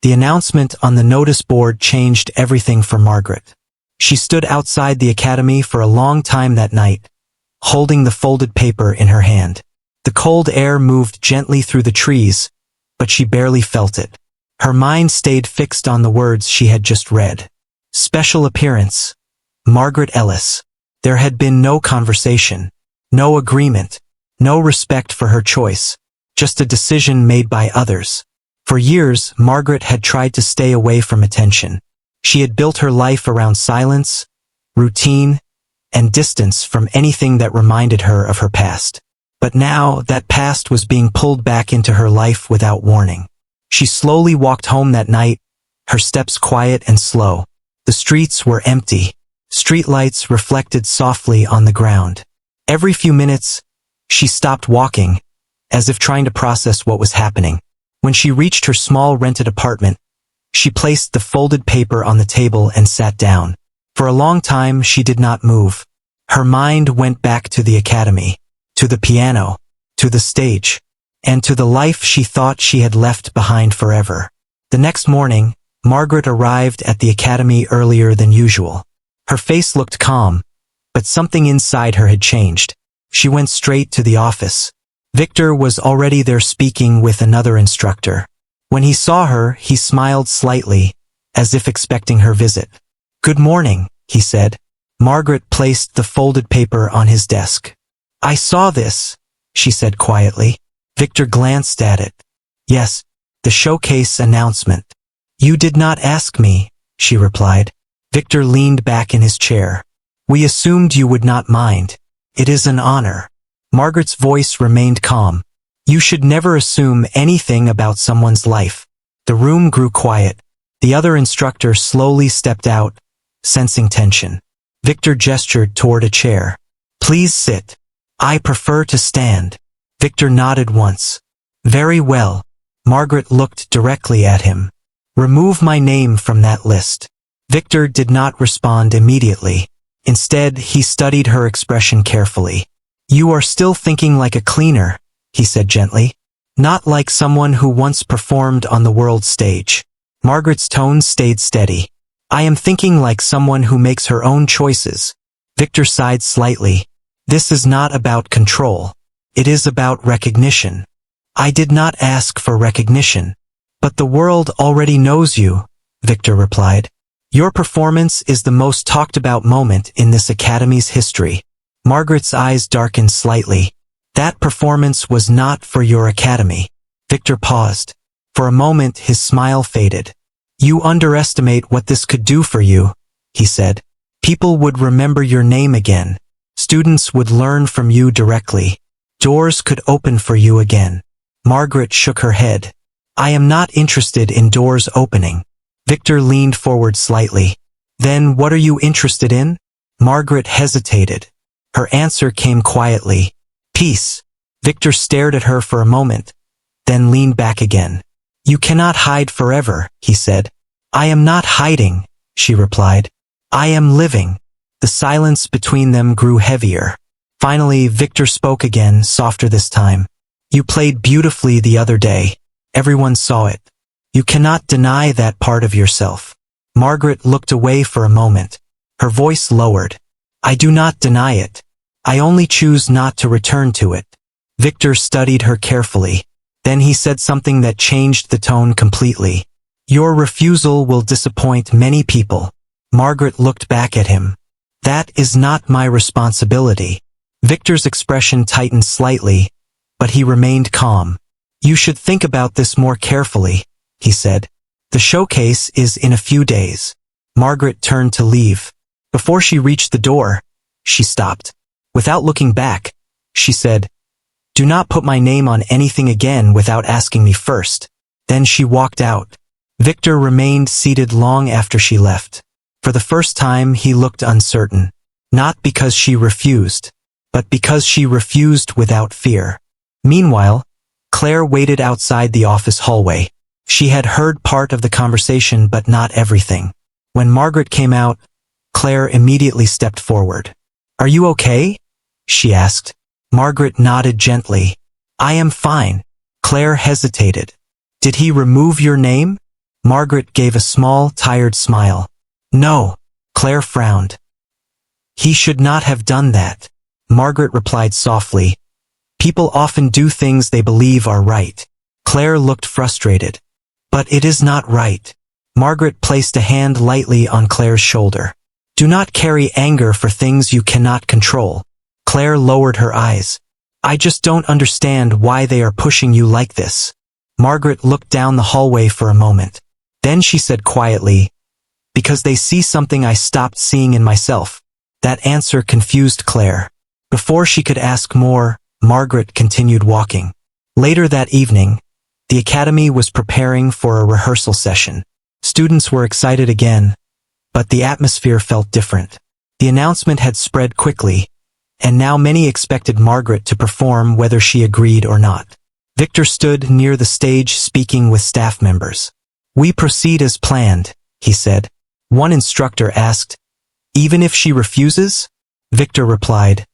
The announcement on the notice board changed everything for Margaret. She stood outside the academy for a long time that night, holding the folded paper in her hand. The cold air moved gently through the trees, but she barely felt it. Her mind stayed fixed on the words she had just read. Special appearance. Margaret Ellis. There had been no conversation, no agreement, no respect for her choice, just a decision made by others. For years, Margaret had tried to stay away from attention. She had built her life around silence, routine, and distance from anything that reminded her of her past. But now, that past was being pulled back into her life without warning. She slowly walked home that night, her steps quiet and slow. The streets were empty. Streetlights reflected softly on the ground. Every few minutes, she stopped walking, as if trying to process what was happening. When she reached her small rented apartment, she placed the folded paper on the table and sat down. For a long time, she did not move. Her mind went back to the academy, to the piano, to the stage, and to the life she thought she had left behind forever. The next morning, Margaret arrived at the academy earlier than usual. Her face looked calm, but something inside her had changed. She went straight to the office. Victor was already there speaking with another instructor. When he saw her, he smiled slightly, as if expecting her visit. "Good morning," he said. Margaret placed the folded paper on his desk. "I saw this," she said quietly. Victor glanced at it. "Yes, the showcase announcement." "You did not ask me," she replied. Victor leaned back in his chair. "We assumed you would not mind. It is an honor." Margaret's voice remained calm. "You should never assume anything about someone's life." The room grew quiet. The other instructor slowly stepped out, sensing tension. Victor gestured toward a chair. "Please sit." "I prefer to stand." Victor nodded once. "Very well." Margaret looked directly at him. "Remove my name from that list." Victor did not respond immediately. Instead, he studied her expression carefully. "You are still thinking like a cleaner," he said gently. "Not like someone who once performed on the world stage." Margaret's tone stayed steady. "I am thinking like someone who makes her own choices." Victor sighed slightly. "This is not about control. It is about recognition." "I did not ask for recognition." "But the world already knows you," Victor replied. "Your performance is the most talked about moment in this academy's history." Margaret's eyes darkened slightly. "That performance was not for your academy." Victor paused. For a moment his smile faded. "You underestimate what this could do for you," he said. "People would remember your name again. Students would learn from you directly. Doors could open for you again." Margaret shook her head. "I am not interested in doors opening." Victor leaned forward slightly. "Then what are you interested in?" Margaret hesitated. Her answer came quietly. "Peace." Victor stared at her for a moment, then leaned back again. "You cannot hide forever," he said. "I am not hiding," she replied. "I am living." The silence between them grew heavier. Finally, Victor spoke again, softer this time. "You played beautifully the other day. Everyone saw it. You cannot deny that part of yourself." Margaret looked away for a moment. Her voice lowered. "I do not deny it. I only choose not to return to it." Victor studied her carefully. Then he said something that changed the tone completely. "Your refusal will disappoint many people." Margaret looked back at him. "That is not my responsibility." Victor's expression tightened slightly, but he remained calm. "You should think about this more carefully," he said. "The showcase is in a few days." Margaret turned to leave. Before she reached the door, she stopped. Without looking back, she said, "Do not put my name on anything again without asking me first." Then she walked out. Victor remained seated long after she left. For the first time, he looked uncertain. Not because she refused, but because she refused without fear. Meanwhile, Claire waited outside the office hallway. She had heard part of the conversation but not everything. When Margaret came out, Claire immediately stepped forward. "Are you okay?" she asked. Margaret nodded gently. "I am fine." Claire hesitated. "Did he remove your name?" Margaret gave a small, tired smile. "No." Claire frowned. "He should not have done that." Margaret replied softly. "People often do things they believe are right." Claire looked frustrated. "But it is not right." Margaret placed a hand lightly on Claire's shoulder. "Do not carry anger for things you cannot control." Claire lowered her eyes. "I just don't understand why they are pushing you like this." Margaret looked down the hallway for a moment. Then she said quietly, "Because they see something I stopped seeing in myself." That answer confused Claire. Before she could ask more, Margaret continued walking. Later that evening, the academy was preparing for a rehearsal session. Students were excited again, but the atmosphere felt different. The announcement had spread quickly, and now many expected Margaret to perform whether she agreed or not. Victor stood near the stage speaking with staff members. "We proceed as planned," he said. One instructor asked, "Even if she refuses?" Victor replied,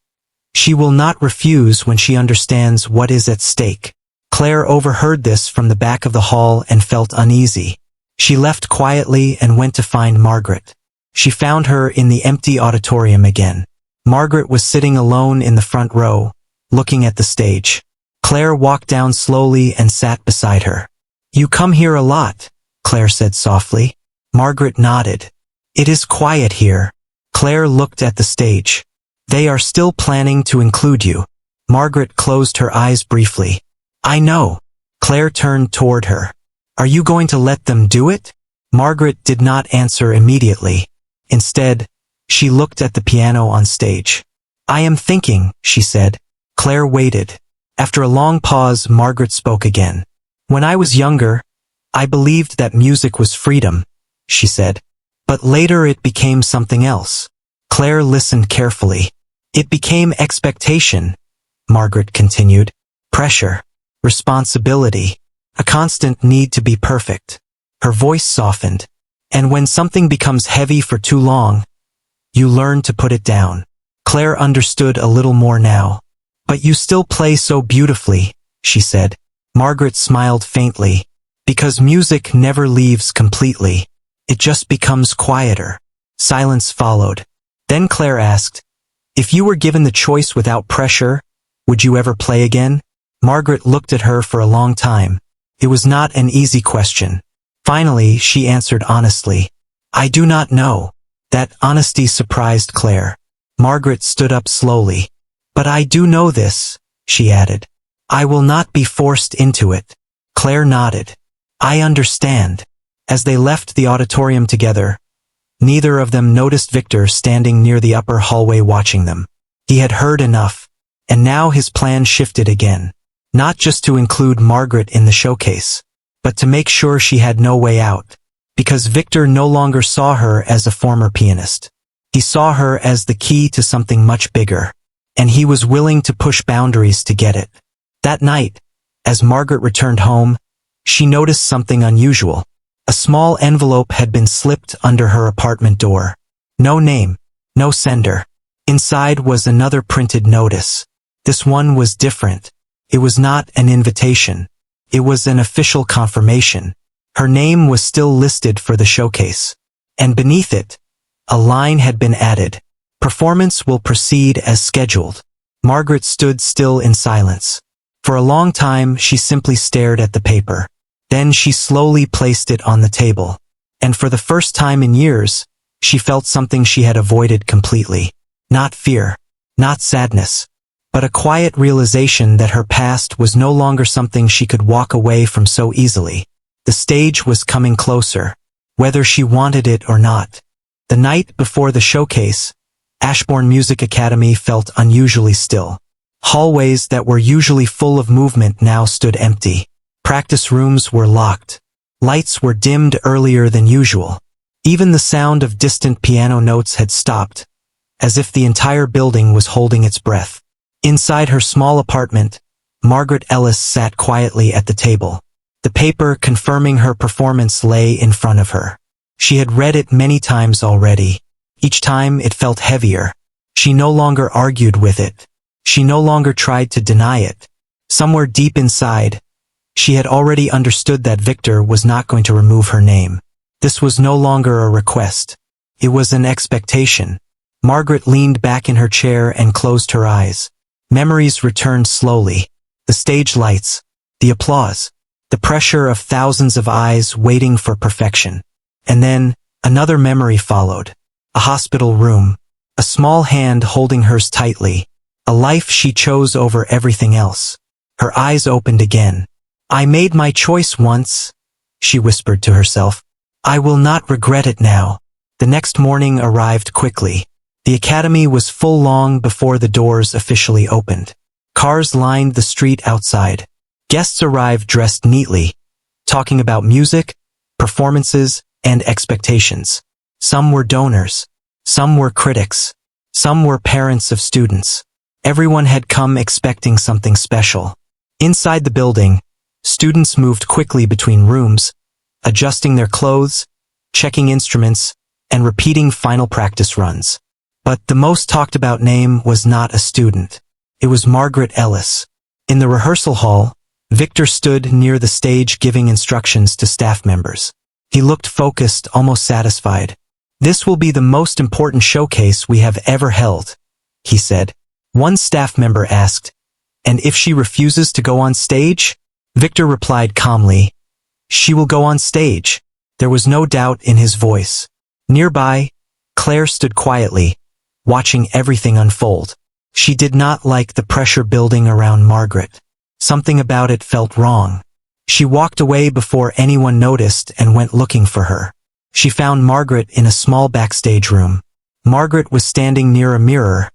"She will not refuse when she understands what is at stake." Claire overheard this from the back of the hall and felt uneasy. She left quietly and went to find Margaret. She found her in the empty auditorium again. Margaret was sitting alone in the front row, looking at the stage. Claire walked down slowly and sat beside her. "You come here a lot," Claire said softly. Margaret nodded. "It is quiet here." Claire looked at the stage. "They are still planning to include you." Margaret closed her eyes briefly. "I know." Claire turned toward her. "Are you going to let them do it?" Margaret did not answer immediately. Instead, she looked at the piano on stage. "I am thinking," she said. Claire waited. After a long pause, Margaret spoke again. "When I was younger, I believed that music was freedom," she said. "But later it became something else." Claire listened carefully. "It became expectation," Margaret continued. "Pressure, responsibility, a constant need to be perfect." Her voice softened. "And when something becomes heavy for too long, you learn to put it down." Claire understood a little more now. "But you still play so beautifully," she said. Margaret smiled faintly. "Because music never leaves completely. It just becomes quieter." Silence followed. Then Claire asked, "If you were given the choice without pressure, would you ever play again?" Margaret looked at her for a long time. It was not an easy question. Finally, she answered honestly, "I do not know." That honesty surprised Claire. Margaret stood up slowly. "But I do know this," she added. "I will not be forced into it." Claire nodded. "I understand." As they left the auditorium together, neither of them noticed Victor standing near the upper hallway watching them. He had heard enough, and now his plan shifted again. Not just to include Margaret in the showcase, but to make sure she had no way out. Because Victor no longer saw her as a former pianist. He saw her as the key to something much bigger, and he was willing to push boundaries to get it. That night, as Margaret returned home, she noticed something unusual. A small envelope had been slipped under her apartment door. No name, no sender. Inside was another printed notice. This one was different. It was not an invitation. It was an official confirmation. Her name was still listed for the showcase. And beneath it, a line had been added. "Performance will proceed as scheduled." Margaret stood still in silence. For a long time, she simply stared at the paper. Then she slowly placed it on the table. And for the first time in years, she felt something she had avoided completely. Not fear, not sadness, but a quiet realization that her past was no longer something she could walk away from so easily. The stage was coming closer, whether she wanted it or not. The night before the showcase, Ashbourne Music Academy felt unusually still. Hallways that were usually full of movement now stood empty. Practice rooms were locked. Lights were dimmed earlier than usual. Even the sound of distant piano notes had stopped, as if the entire building was holding its breath. Inside her small apartment, Margaret Ellis sat quietly at the table. The paper confirming her performance lay in front of her. She had read it many times already. Each time it felt heavier. She no longer argued with it. She no longer tried to deny it. Somewhere deep inside, she had already understood that Victor was not going to remove her name. This was no longer a request. It was an expectation. Margaret leaned back in her chair and closed her eyes. Memories returned slowly. The stage lights, the applause, the pressure of thousands of eyes waiting for perfection. And then, another memory followed. A hospital room, a small hand holding hers tightly, a life she chose over everything else. Her eyes opened again. "I made my choice once," she whispered to herself. "I will not regret it now." The next morning arrived quickly. The academy was full long before the doors officially opened. Cars lined the street outside. Guests arrived dressed neatly, talking about music, performances, and expectations. Some were donors. Some were critics. Some were parents of students. Everyone had come expecting something special. Inside the building, students moved quickly between rooms, adjusting their clothes, checking instruments, and repeating final practice runs. But the most talked about name was not a student. It was Margaret Ellis. In the rehearsal hall, Victor stood near the stage giving instructions to staff members. He looked focused, almost satisfied. "This will be the most important showcase we have ever held," he said. One staff member asked, "And if she refuses to go on stage?" Victor replied calmly, "She will go on stage." There was no doubt in his voice. Nearby, Claire stood quietly, watching everything unfold. She did not like the pressure building around Margaret. Something about it felt wrong. She walked away before anyone noticed and went looking for her. She found Margaret in a small backstage room. Margaret was standing near a mirror,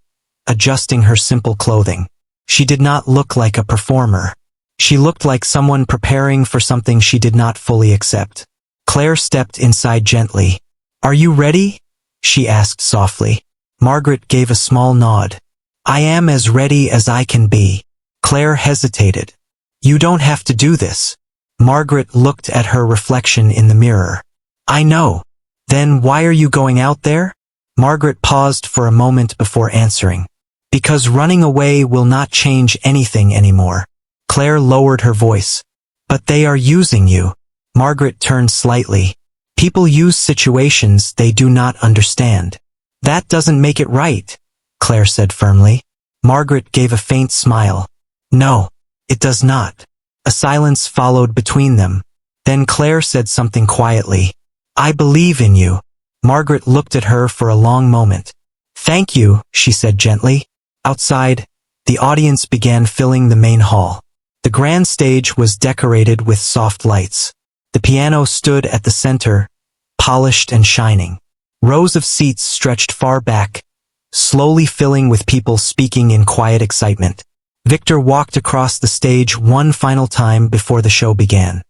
adjusting her simple clothing. She did not look like a performer. She looked like someone preparing for something she did not fully accept. Claire stepped inside gently. "Are you ready?" she asked softly. Margaret gave a small nod. "I am as ready as I can be." Claire hesitated. "You don't have to do this." Margaret looked at her reflection in the mirror. "I know. Then why are you going out there?" Margaret paused for a moment before answering. "Because running away will not change anything anymore." Claire lowered her voice. "But they are using you." Margaret turned slightly. "People use situations they do not understand." "That doesn't make it right," Claire said firmly. Margaret gave a faint smile. "No, it does not." A silence followed between them. Then Claire said something quietly. "I believe in you." Margaret looked at her for a long moment. "Thank you," she said gently. Outside, the audience began filling the main hall. The grand stage was decorated with soft lights. The piano stood at the center, polished and shining. Rows of seats stretched far back, slowly filling with people speaking in quiet excitement. Victor walked across the stage one final time before the show began.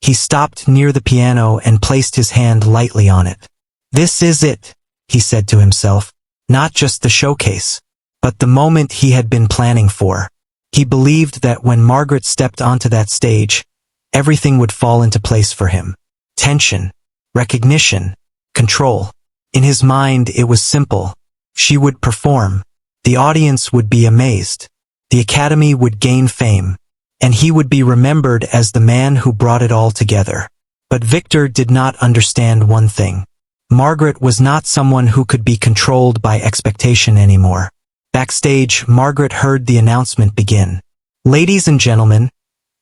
He stopped near the piano and placed his hand lightly on it. "This is it," he said to himself, "not just the showcase, but the moment he had been planning for." He believed that when Margaret stepped onto that stage, everything would fall into place for him. Tension, recognition, control. In his mind it was simple. She would perform. The audience would be amazed. The academy would gain fame. And he would be remembered as the man who brought it all together. But Victor did not understand one thing. Margaret was not someone who could be controlled by expectation anymore. Backstage, Margaret heard the announcement begin. "Ladies and gentlemen,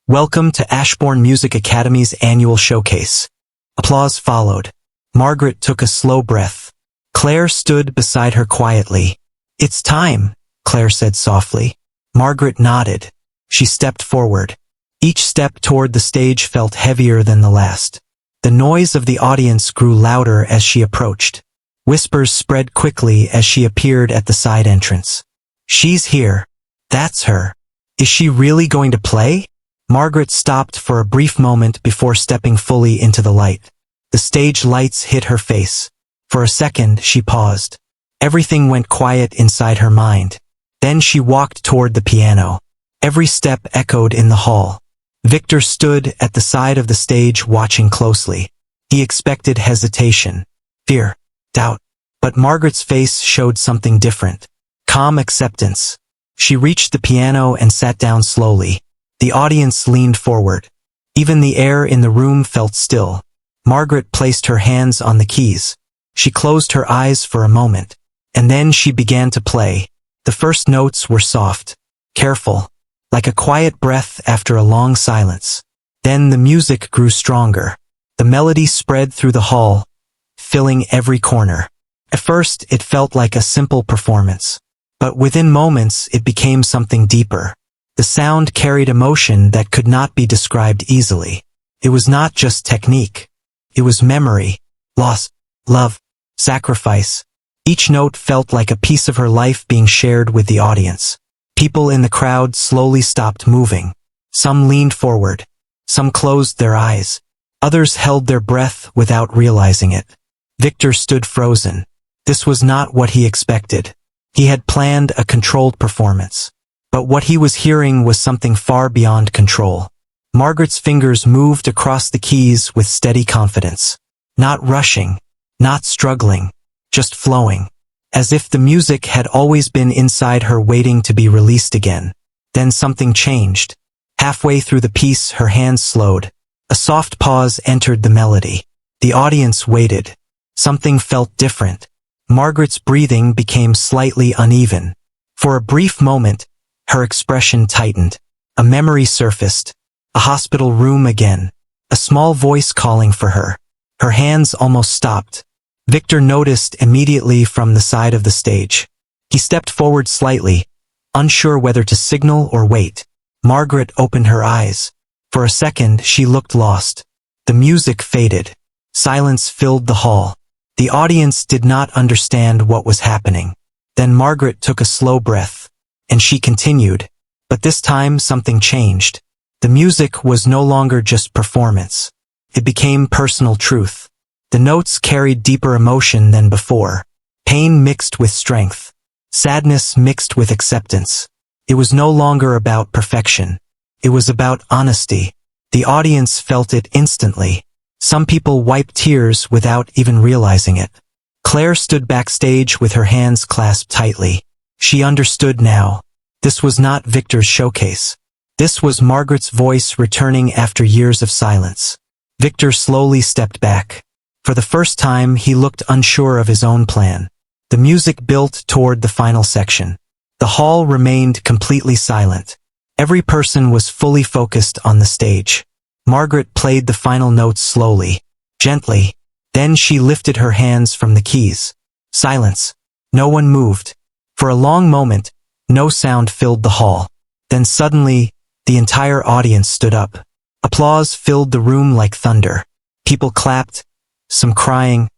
welcome to Ashbourne Music Academy's annual showcase." Applause followed. Margaret took a slow breath. Claire stood beside her quietly. "It's time," Claire said softly. Margaret nodded. She stepped forward. Each step toward the stage felt heavier than the last. The noise of the audience grew louder as she approached. Whispers spread quickly as she appeared at the side entrance. She's here. That's her. Is she really going to play? Margaret stopped for a brief moment before stepping fully into the light. The stage lights hit her face. For a second, she paused. Everything went quiet inside her mind. Then she walked toward the piano. Every step echoed in the hall. Victor stood at the side of the stage watching closely. He expected hesitation, fear, doubt. But Margaret's face showed something different. Calm acceptance. She reached the piano and sat down slowly. The audience leaned forward. Even the air in the room felt still. Margaret placed her hands on the keys. She closed her eyes for a moment. And then she began to play. The first notes were soft, careful, like a quiet breath after a long silence. Then the music grew stronger. The melody spread through the hall, filling every corner. At first, it felt like a simple performance. But within moments, it became something deeper. The sound carried emotion that could not be described easily. It was not just technique. It was memory, loss, love, sacrifice. Each note felt like a piece of her life being shared with the audience. People in the crowd slowly stopped moving. Some leaned forward. Some closed their eyes. Others held their breath without realizing it. Victor stood frozen. This was not what he expected. He had planned a controlled performance. But what he was hearing was something far beyond control. Margaret's fingers moved across the keys with steady confidence. Not rushing, not struggling, just flowing. As if the music had always been inside her waiting to be released again. Then something changed. Halfway through the piece, her hands slowed. A soft pause entered the melody. The audience waited. Something felt different. Margaret's breathing became slightly uneven. For a brief moment, her expression tightened. A memory surfaced. A hospital room again. A small voice calling for her. Her hands almost stopped. Victor noticed immediately from the side of the stage. He stepped forward slightly, unsure whether to signal or wait. Margaret opened her eyes. For a second, she looked lost. The music faded. Silence filled the hall. The audience did not understand what was happening. Then Margaret took a slow breath. And she continued. But this time something changed. The music was no longer just performance. It became personal truth. The notes carried deeper emotion than before. Pain mixed with strength. Sadness mixed with acceptance. It was no longer about perfection. It was about honesty. The audience felt it instantly. Some people wiped tears without even realizing it. Claire stood backstage with her hands clasped tightly. She understood now. This was not Victor's showcase. This was Margaret's voice returning after years of silence. Victor slowly stepped back. For the first time, he looked unsure of his own plan. The music built toward the final section. The hall remained completely silent. Every person was fully focused on the stage. Margaret played the final notes slowly, gently. Then she lifted her hands from the keys. Silence. No one moved. For a long moment, no sound filled the hall. Then suddenly, the entire audience stood up. Applause filled the room like thunder. People clapped, some crying,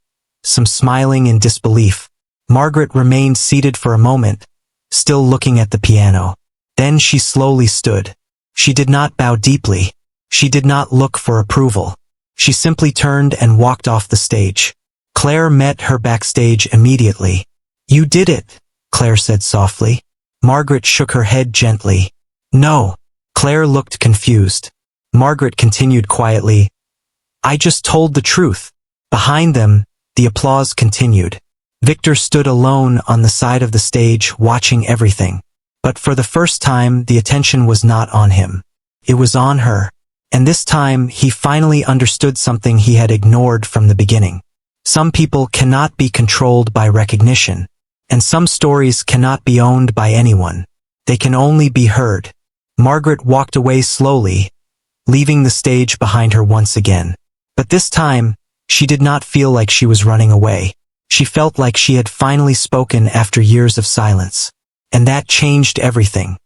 some smiling in disbelief. Margaret remained seated for a moment, still looking at the piano. Then she slowly stood. She did not bow deeply. She did not look for approval. She simply turned and walked off the stage. Claire met her backstage immediately. "You did it," Claire said softly. Margaret shook her head gently. "No." Claire looked confused. Margaret continued quietly. "I just told the truth." Behind them, the applause continued. Victor stood alone on the side of the stage watching everything. But for the first time, the attention was not on him. It was on her. And this time, he finally understood something he had ignored from the beginning. Some people cannot be controlled by recognition. And some stories cannot be owned by anyone. They can only be heard. Margaret walked away slowly, leaving the stage behind her once again. But this time, she did not feel like she was running away. She felt like she had finally spoken after years of silence. And that changed everything.